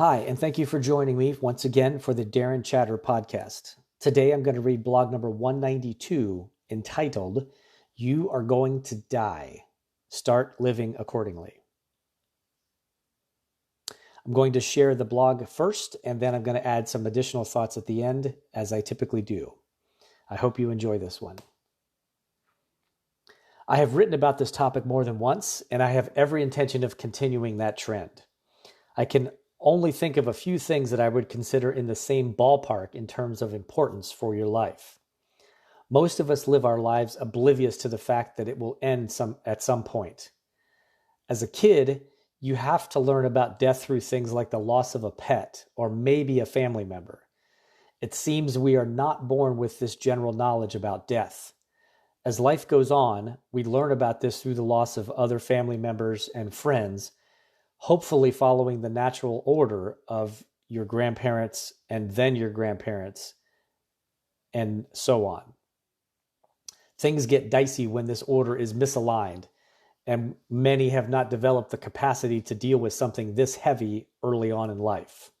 Hi, and thank you for joining me once again for the Darren Chatter podcast. Today I'm going to read blog number 192 entitled, You Are Going to Die. Start Living Accordingly. I'm going to share the blog first, and then I'm going to add some additional thoughts at the end, as I typically do. I hope you enjoy this one. I have written about this topic more than once, and I have every intention of continuing that trend. I can only think of a few things that I would consider in the same ballpark in terms of importance for your life. Most of us live our lives oblivious to the fact that it will end at some point. As a kid, you have to learn about death through things like the loss of a pet or maybe a family member. It seems we are not born with this general knowledge about death. As life goes on, we learn about this through the loss of other family members and friends, hopefully following the natural order of your grandparents and then your grandparents, and so on. Things get dicey when this order is misaligned, and many have not developed the capacity to deal with something this heavy early on in life.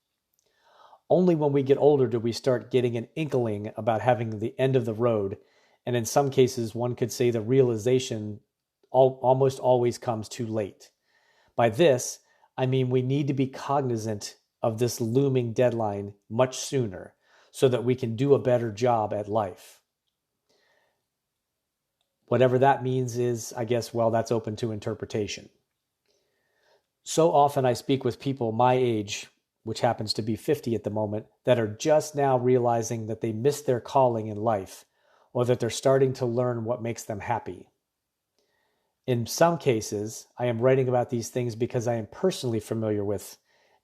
Only when we get older do we start getting an inkling about having the end of the road, and in some cases, one could say the realization almost always comes too late. By this, I mean we need to be cognizant of this looming deadline much sooner so that we can do a better job at life. Whatever that means is, I guess, well, that's open to interpretation. So often I speak with people my age, which happens to be 50 at the moment, that are just now realizing that they missed their calling in life or that they're starting to learn what makes them happy. In some cases, I am writing about these things because I am personally familiar with,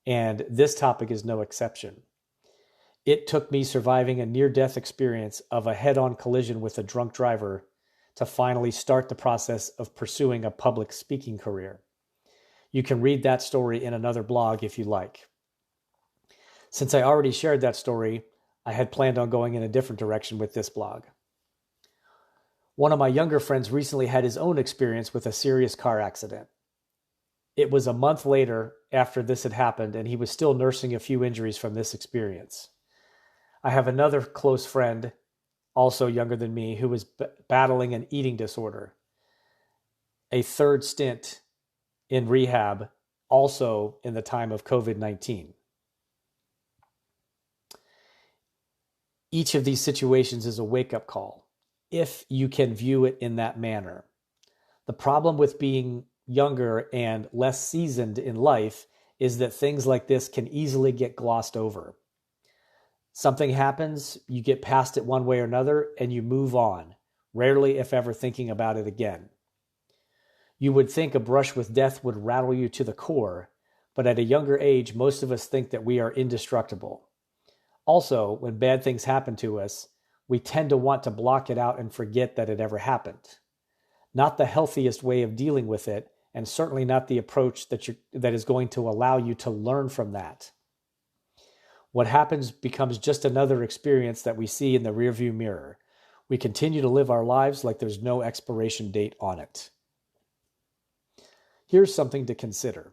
and this topic is no exception. It took me surviving a near-death experience of a head-on collision with a drunk driver to finally start the process of pursuing a public speaking career. You can read that story in another blog if you like. Since I already shared that story, I had planned on going in a different direction with this blog. One of my younger friends recently had his own experience with a serious car accident. It was a month later after this had happened, and he was still nursing a few injuries from this experience. I have another close friend, also younger than me, who was battling an eating disorder. A third stint in rehab, also in the time of COVID-19. Each of these situations is a wake-up call, if you can view it in that manner. The problem with being younger and less seasoned in life is that things like this can easily get glossed over. Something happens, you get past it one way or another, and you move on, rarely if ever thinking about it again. You would think a brush with death would rattle you to the core, but at a younger age, most of us think that we are indestructible. Also, when bad things happen to us, we tend to want to block it out and forget that it ever happened. Not the healthiest way of dealing with it, and certainly not the approach that is going to allow you to learn from that. What happens becomes just another experience that we see in the rearview mirror. We continue to live our lives like there's no expiration date on it. Here's something to consider.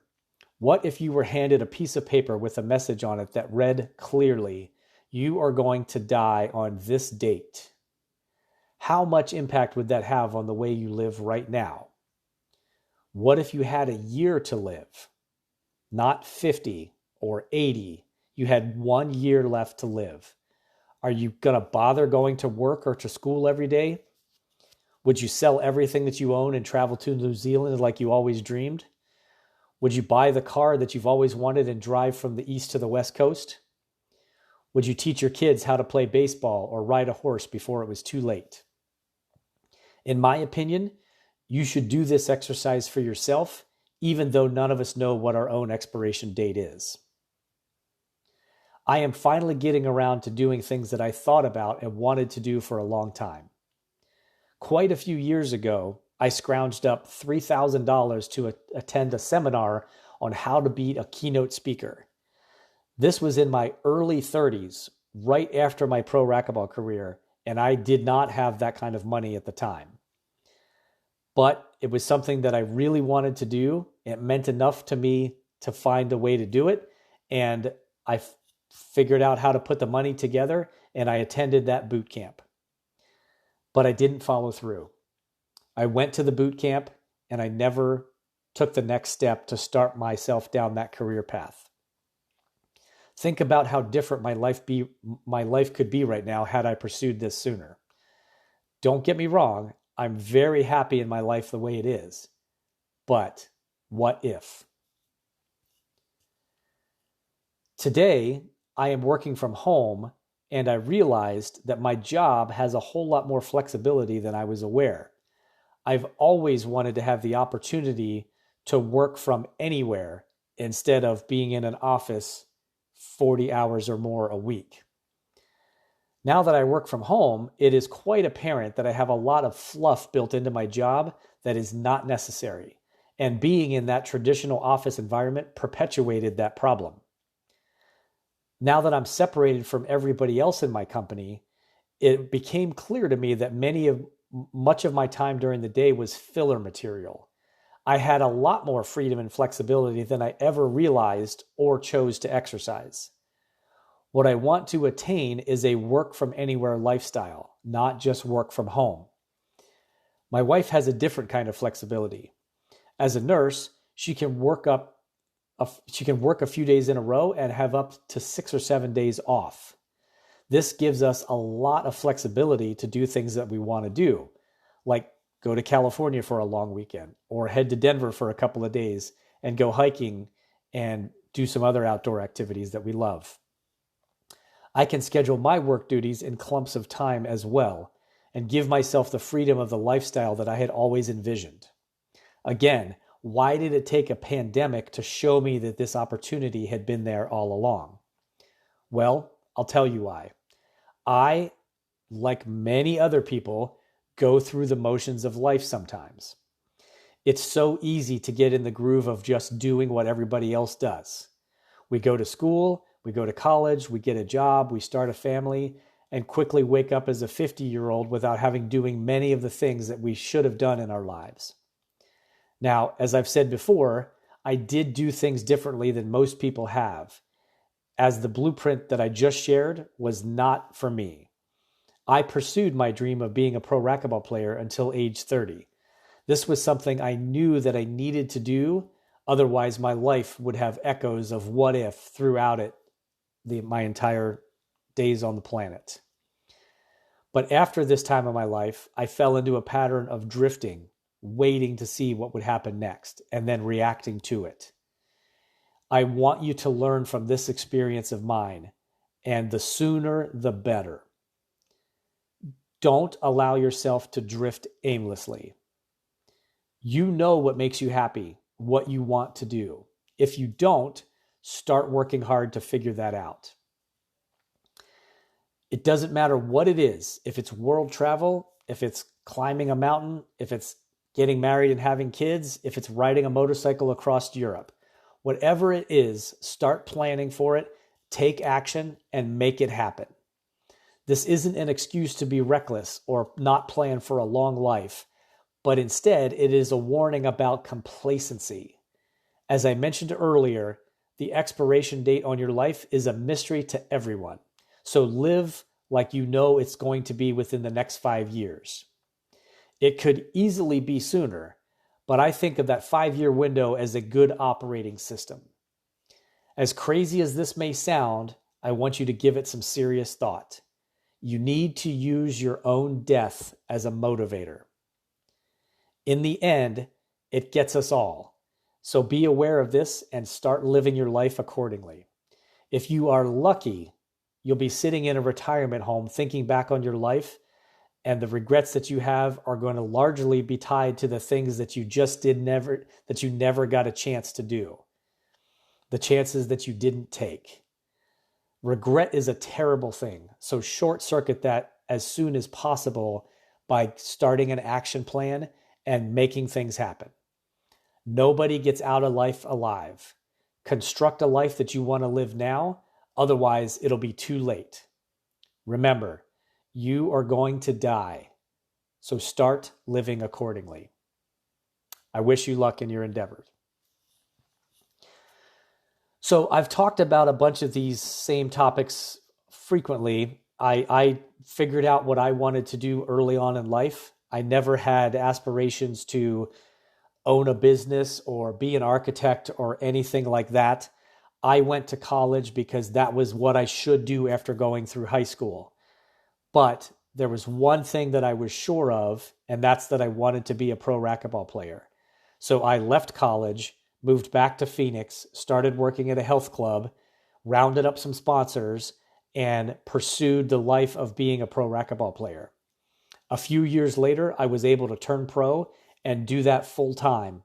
What if you were handed a piece of paper with a message on it that read clearly, "You are going to die on this date"? How much impact would that have on the way you live right now? What if you had a year to live? Not 50 or 80. You had 1 year left to live. Are you going to bother going to work or to school every day? Would you sell everything that you own and travel to New Zealand like you always dreamed? Would you buy the car that you've always wanted and drive from the east to the west coast? Would you teach your kids how to play baseball or ride a horse before it was too late? In my opinion, you should do this exercise for yourself, even though none of us know what our own expiration date is. I am finally getting around to doing things that I thought about and wanted to do for a long time. Quite a few years ago, I scrounged up $3,000 to attend a seminar on how to be a keynote speaker. This was in my early 30s, right after my pro racquetball career, and I did not have that kind of money at the time. But it was something that I really wanted to do. It meant enough to me to find a way to do it, and I figured out how to put the money together, and I attended that boot camp. But I didn't follow through. I went to the boot camp and I never took the next step to start myself down that career path. Think about how different my life could be right now had I pursued this sooner. Don't get me wrong, I'm very happy in my life the way it is. But what if? Today, I am working from home and I realized that my job has a whole lot more flexibility than I was aware. I've always wanted to have the opportunity to work from anywhere instead of being in an office 40 hours or more a week. Now that I work from home, it is quite apparent that I have a lot of fluff built into my job that is not necessary. And being in that traditional office environment perpetuated that problem. Now that I'm separated from everybody else in my company, it became clear to me that much of my time during the day was filler material. I had a lot more freedom and flexibility than I ever realized or chose to exercise. What I want to attain is a work from anywhere lifestyle, not just work from home. My wife has a different kind of flexibility. As a nurse, she can work a few days in a row and have up to 6 or 7 days off. This gives us a lot of flexibility to do things that we want to do, like go to California for a long weekend or head to Denver for a couple of days and go hiking and do some other outdoor activities that we love. I can schedule my work duties in clumps of time as well and give myself the freedom of the lifestyle that I had always envisioned. Again, why did it take a pandemic to show me that this opportunity had been there all along? Well, I'll tell you why. I, like many other people, go through the motions of life sometimes. It's so easy to get in the groove of just doing what everybody else does. We go to school, we go to college, we get a job, we start a family, and quickly wake up as a 50-year-old without having doing many of the things that we should have done in our lives. Now, as I've said before, I did do things differently than most people have, as the blueprint that I just shared was not for me. I pursued my dream of being a pro racquetball player until age 30. This was something I knew that I needed to do, otherwise my life would have echoes of what if throughout it my entire days on the planet. But after this time of my life, I fell into a pattern of drifting, waiting to see what would happen next, and then reacting to it. I want you to learn from this experience of mine, and the sooner the better. Don't allow yourself to drift aimlessly. You know what makes you happy, what you want to do. If you don't, start working hard to figure that out. It doesn't matter what it is, if it's world travel, if it's climbing a mountain, if it's getting married and having kids, if it's riding a motorcycle across Europe. Whatever it is, start planning for it, take action, and make it happen. This isn't an excuse to be reckless or not plan for a long life, but instead it is a warning about complacency. As I mentioned earlier, the expiration date on your life is a mystery to everyone. So live like you know it's going to be within the next 5 years. It could easily be sooner, but I think of that 5-year window as a good operating system. As crazy as this may sound, I want you to give it some serious thought. You need to use your own death as a motivator. In the end, it gets us all. So be aware of this and start living your life accordingly. If you are lucky, you'll be sitting in a retirement home thinking back on your life, and the regrets that you have are going to largely be tied to the things that you never got a chance to do. The chances that you didn't take. Regret is a terrible thing, so short circuit that as soon as possible by starting an action plan and making things happen. Nobody gets out of life alive. Construct a life that you want to live now, otherwise it'll be too late. Remember, you are going to die, so start living accordingly. I wish you luck in your endeavors. So So I've talked about a bunch of these same topics frequently. I figured out what I wanted to do early on in life. I never had aspirations to own a business or be an architect or anything like that. I went to college because that was what I should do after going through high school. But there was one thing that I was sure of, and that's that I wanted to be a pro racquetball player. So I left college, moved back to Phoenix, started working at a health club, rounded up some sponsors, and pursued the life of being a pro racquetball player. A few years later, I was able to turn pro and do that full time.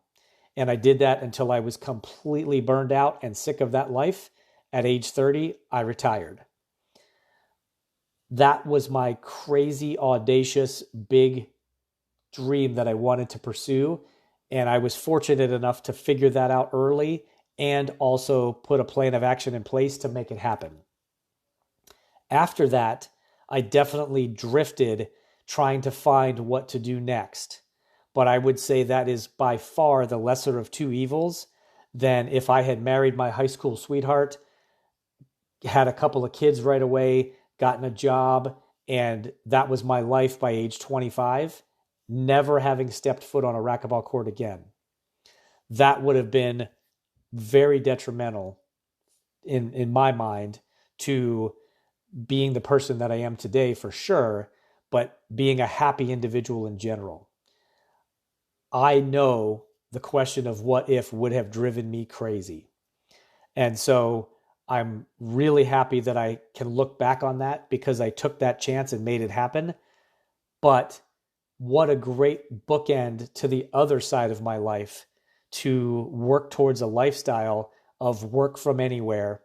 And I did that until I was completely burned out and sick of that life. At age 30, I retired. That was my crazy, audacious, big dream that I wanted to pursue. And I was fortunate enough to figure that out early and also put a plan of action in place to make it happen. After that, I definitely drifted trying to find what to do next. But I would say that is by far the lesser of two evils than if I had married my high school sweetheart, had a couple of kids right away, gotten a job, and that was my life by age 25, never having stepped foot on a racquetball court again. That would have been very detrimental in my mind to being the person that I am today for sure, but being a happy individual in general. I know the question of what if would have driven me crazy. And so I'm really happy that I can look back on that because I took that chance and made it happen. But what a great bookend to the other side of my life to work towards a lifestyle of work from anywhere,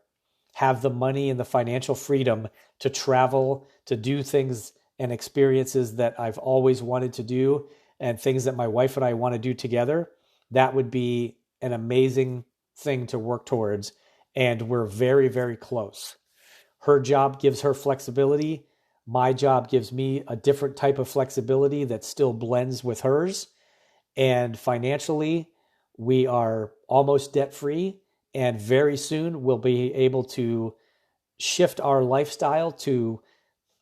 have the money and the financial freedom to travel, to do things and experiences that I've always wanted to do and things that my wife and I want to do together. That would be an amazing thing to work towards. And we're very, very close. Her job gives her flexibility. My job gives me a different type of flexibility that still blends with hers. And financially, we are almost debt free. And very soon we'll be able to shift our lifestyle to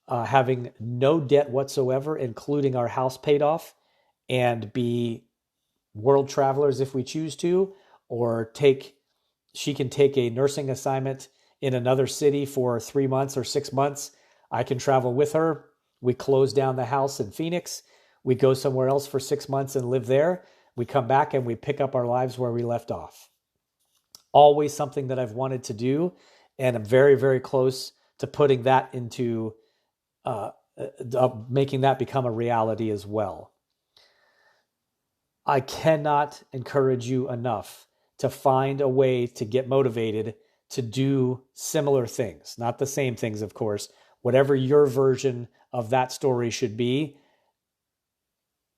having no debt whatsoever, including our house paid off, and be world travelers if we choose to, or she can take a nursing assignment in another city for 3 months or 6 months. I can travel with her. We close down the house in Phoenix. We go somewhere else for 6 months and live there. We come back and we pick up our lives where we left off. Always something that I've wanted to do. And I'm very, very close to putting that into making that become a reality as well. I cannot encourage you enough to find a way to get motivated to do similar things, not the same things, of course, whatever your version of that story should be.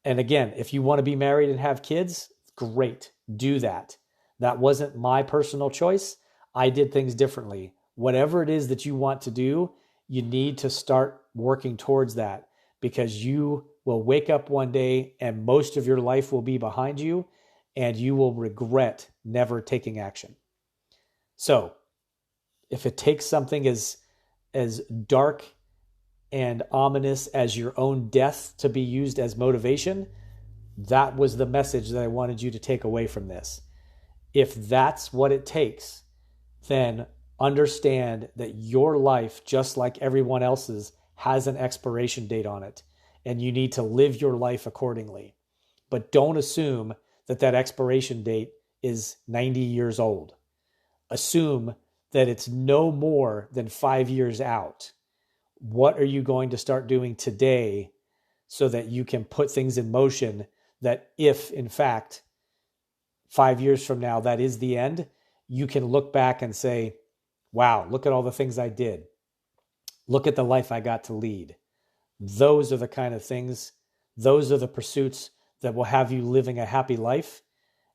And again, if you want to be married and have kids, great, do that. That wasn't my personal choice. I did things differently. Whatever it is that you want to do, you need to start working towards that because you will wake up one day and most of your life will be behind you and you will regret never taking action. So if it takes something as dark and ominous as your own death to be used as motivation, that was the message that I wanted you to take away from this. If that's what it takes, then understand that your life, just like everyone else's, has an expiration date on it, and you need to live your life accordingly. But don't assume that that expiration date is 90 years old. Assume that it's no more than 5 years out. What are you going to start doing today so that you can put things in motion that if, in fact, 5 years from now, that is the end, you can look back and say, wow, look at all the things I did. Look at the life I got to lead. Those are the kind of things, those are the pursuits that will have you living a happy life.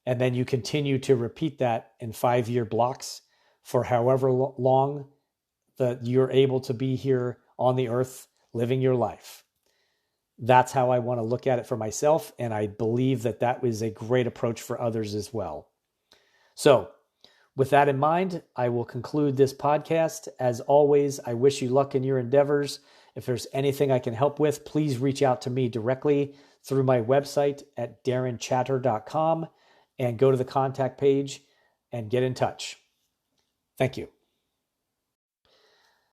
And then you continue to repeat that in 5-year blocks for however long that you're able to be here on the earth living your life. That's how I want to look at it for myself. And I believe that that is a great approach for others as well. So With that in mind, I will conclude this podcast. As always, I wish you luck in your endeavors. If there's anything I can help with, please reach out to me directly through my website at darrenchatter.com and go to the contact page and get in touch. Thank you.